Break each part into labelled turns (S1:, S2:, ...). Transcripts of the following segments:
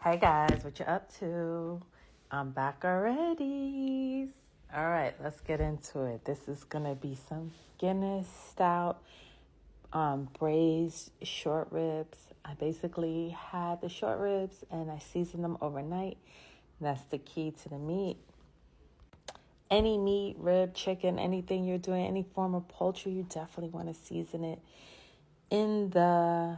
S1: Hey guys, what you up to? I'm back already. All right, let's get into it. This is gonna be some Guinness stout, braised short ribs. I basically had the short ribs and I seasoned them overnight. That's the key to the meat. Any meat, rib, chicken, anything you're doing, any form of poultry, you definitely want to season it in the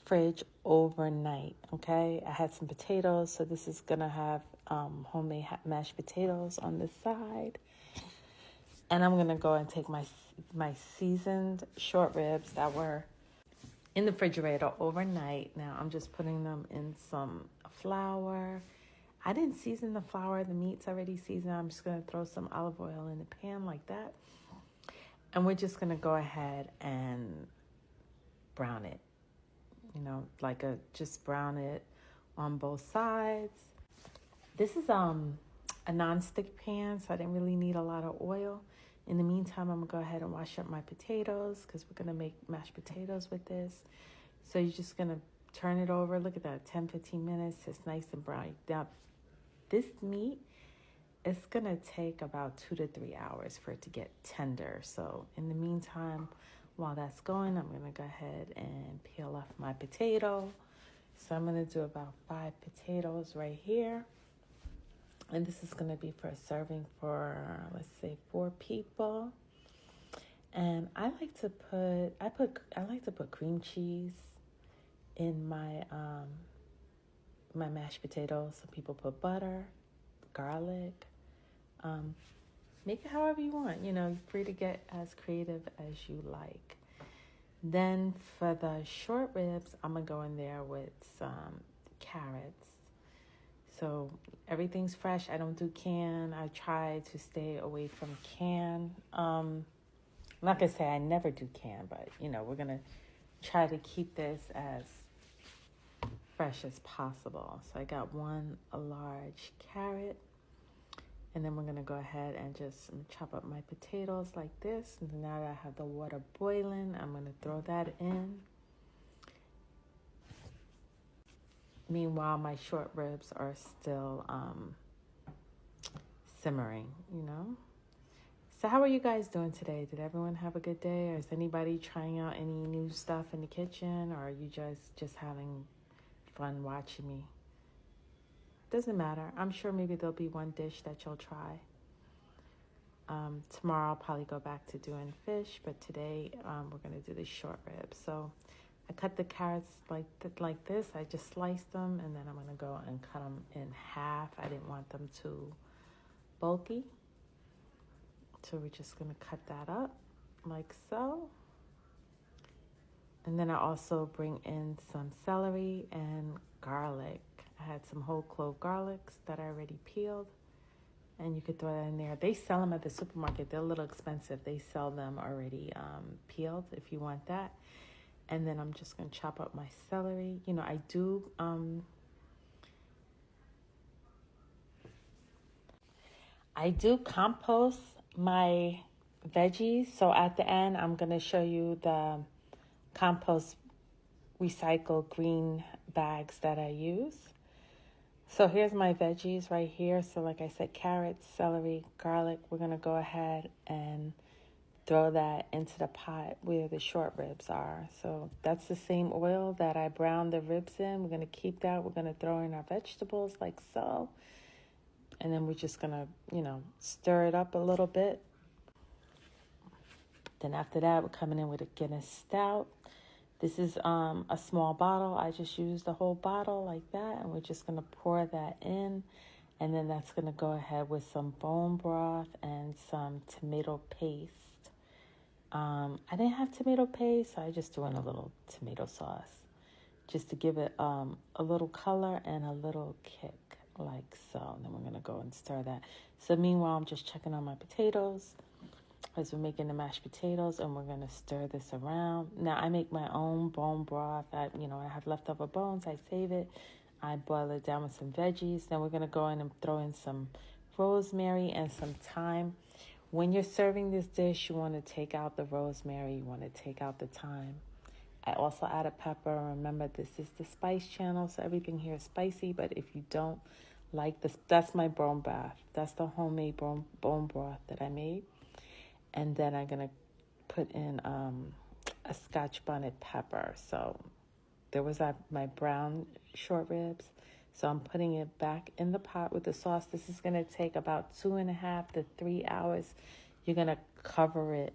S1: fridge overnight. Okay, I had some potatoes, so this is gonna have homemade mashed potatoes on the side, and I'm gonna go and take my seasoned short ribs that were in the refrigerator overnight. Now I'm just putting them in some flour. I didn't season the flour, the meat's already seasoned. I'm just gonna throw some olive oil in the pan like that, and we're just gonna go ahead and brown it. Just brown it on both sides. This is a non-stick pan, so I didn't really need a lot of oil. In the meantime, I'm gonna go ahead and wash up my potatoes because we're gonna make mashed potatoes with this. So you're just gonna turn it over. Look at that, 10-15 minutes. It's nice and brown. Now, this meat, it's gonna take about 2 to 3 hours for it to get tender. So in the meantime, while that's going, I'm gonna go ahead and peel off my potato. So I'm gonna do about 5 potatoes right here. And this is gonna be for a serving for, let's say, 4 people. And I like to put cream cheese in my my mashed potatoes. Some people put butter, garlic. Make it however you want. You're free to get as creative as you like. Then for the short ribs, I'm going to go in there with some carrots. So everything's fresh. I don't do can. I try to stay away from can. I'm not going to say I never do can, but, we're going to try to keep this as fresh as possible. So I got a large carrot. And then we're going to go ahead and just chop up my potatoes like this. And now that I have the water boiling, I'm going to throw that in. Meanwhile, my short ribs are still simmering, So how are you guys doing today? Did everyone have a good day? Or is anybody trying out any new stuff in the kitchen? Or are you just having fun watching me? Doesn't matter. I'm sure maybe there'll be one dish that you'll try. Tomorrow I'll probably go back to doing fish, but today we're going to do the short ribs. So I cut the carrots like this. I just sliced them, and then I'm going to go and cut them in half. I didn't want them too bulky. So we're just going to cut that up like so. And then I also bring in some celery and garlic. I had some whole clove garlics that I already peeled, and you could throw that in there. They sell them at the supermarket. They're a little expensive. They sell them already peeled if you want that. And then I'm just going to chop up my celery. I do compost my veggies. So at the end, I'm going to show you the compost recycled green bags that I use. So here's my veggies right here. So like I said, carrots, celery, garlic. We're going to go ahead and throw that into the pot where the short ribs are. So that's the same oil that I browned the ribs in. We're going to keep that. We're going to throw in our vegetables like so. And then we're just going to, stir it up a little bit. Then after that, we're coming in with a Guinness stout. This is a small bottle. I just used the whole bottle like that, and we're just going to pour that in. And then that's going to go ahead with some bone broth and some tomato paste. I didn't have tomato paste, so I just threw in a little tomato sauce just to give it a little color and a little kick like so. And then we're going to go and stir that. So meanwhile, I'm just checking on my potatoes as we're making the mashed potatoes, and we're going to stir this around. Now, I make my own bone broth. I have leftover bones. I save it. I boil it down with some veggies. Then we're going to go in and throw in some rosemary and some thyme. When you're serving this dish, you want to take out the rosemary. You want to take out the thyme I also added pepper. Remember, this is the spice channel, so everything here is spicy. But if you don't like this, that's my bone bath. That's the homemade bone broth that I made. And then I'm going to put in a Scotch bonnet pepper. So there was my brown short ribs. So I'm putting it back in the pot with the sauce. This is going to take about 2.5 to 3 hours. You're going to cover it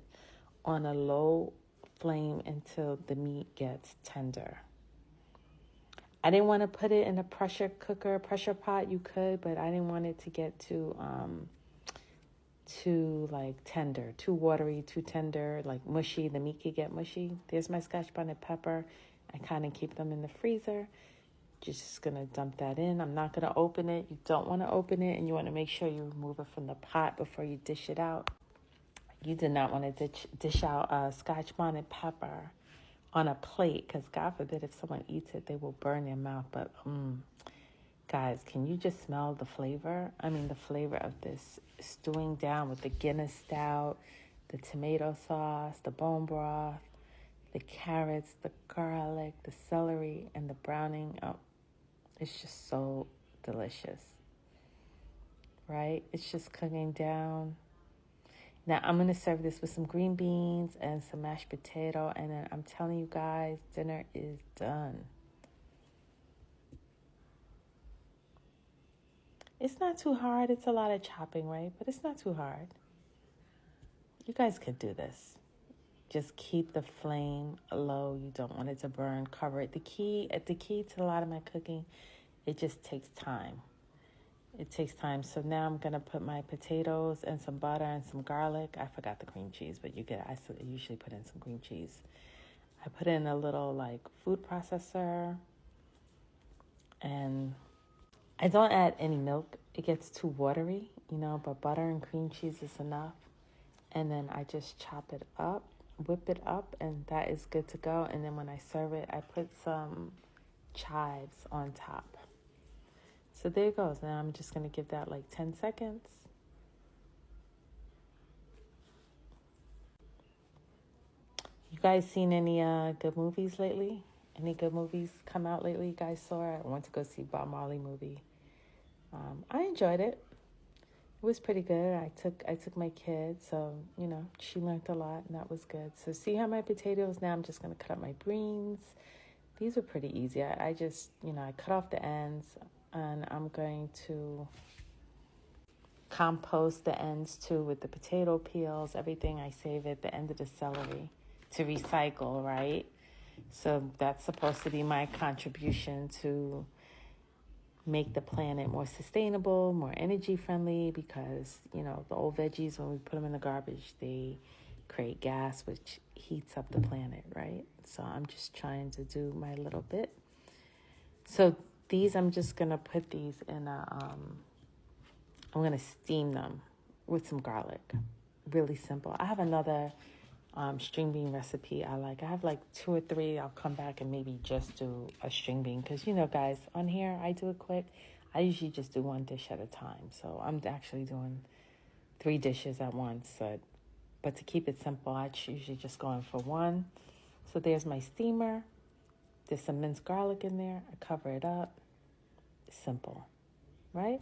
S1: on a low flame until the meat gets tender. I didn't want to put it in a pressure pot. You could, but I didn't want it to get too like tender, too watery, too tender, like mushy. The meat could get mushy. There's my Scotch bonnet pepper. I kind of keep them in the freezer. You're just going to dump that in. I'm not going to open it. You don't want to open it, and you want to make sure you remove it from the pot before you dish it out. You do not want to dish out Scotch bonnet pepper on a plate, because God forbid if someone eats it, they will burn their mouth. But guys, can you just smell the flavor? I mean, the flavor of this stewing down with the Guinness stout, the tomato sauce, the bone broth, the carrots, the garlic, the celery, and the browning. Oh, it's just so delicious, right? It's just cooking down. Now, I'm going to serve this with some green beans and some mashed potato, and then I'm telling you guys, dinner is done. It's not too hard. It's a lot of chopping, right? But it's not too hard. You guys could do this. Just keep the flame low. You don't want it to burn. Cover it. The key to a lot of my cooking, it just takes time. It takes time. So now I'm going to put my potatoes and some butter and some garlic. I forgot the cream cheese, but I usually put in some cream cheese. I put in a little like food processor, and I don't add any milk. It gets too watery, but butter and cream cheese is enough. And then I just chop it up, whip it up, and that is good to go. And then when I serve it, I put some chives on top. So there it goes. Now I'm just going to give that like 10 seconds. You guys seen any good movies lately? Any good movies come out lately you guys saw? I went to go see Bob Marley movie. I enjoyed it. It was pretty good. I took my kid, so, she learned a lot, and that was good. So see how my potatoes, now I'm just going to cut up my greens. These are pretty easy. I just, I cut off the ends, and I'm going to compost the ends too with the potato peels, everything. I save at the end of the celery to recycle, right? So that's supposed to be my contribution to make the planet more sustainable, more energy friendly, because, the old veggies, when we put them in the garbage, they create gas, which heats up the planet, right? So I'm just trying to do my little bit. So these, I'm just going to put these in I'm going to steam them with some garlic. Really simple. I have another string bean recipe I like. I have like 2 or 3. I'll come back and maybe just do a string bean, because, guys, on here, I do it quick. I usually just do 1 dish at a time. So I'm actually doing 3 dishes at once. But to keep it simple, I usually just go in for 1. So there's my steamer. There's some minced garlic in there. I cover it up. Simple, right?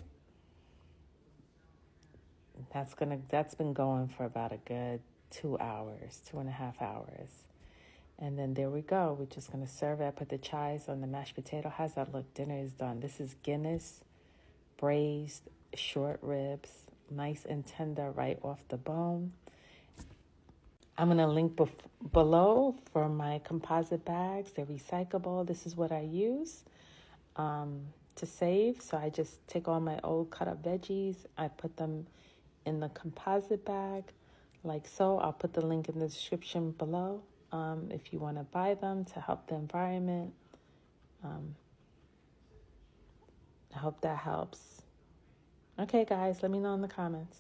S1: That's been going for about a good 2 hours, 2.5 hours. And then there we go. We're just going to serve it. I put the chives on the mashed potato. How's that look? Dinner is done. This is Guinness braised short ribs. Nice and tender right off the bone. I'm going to link below for my composite bags. They're recyclable. This is what I use to save. So I just take all my old cut up veggies. I put them in the composite bag like so. I'll put the link in the description below if you want to buy them to help the environment. I hope that helps. Okay, guys, let me know in the comments.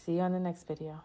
S1: See you on the next video.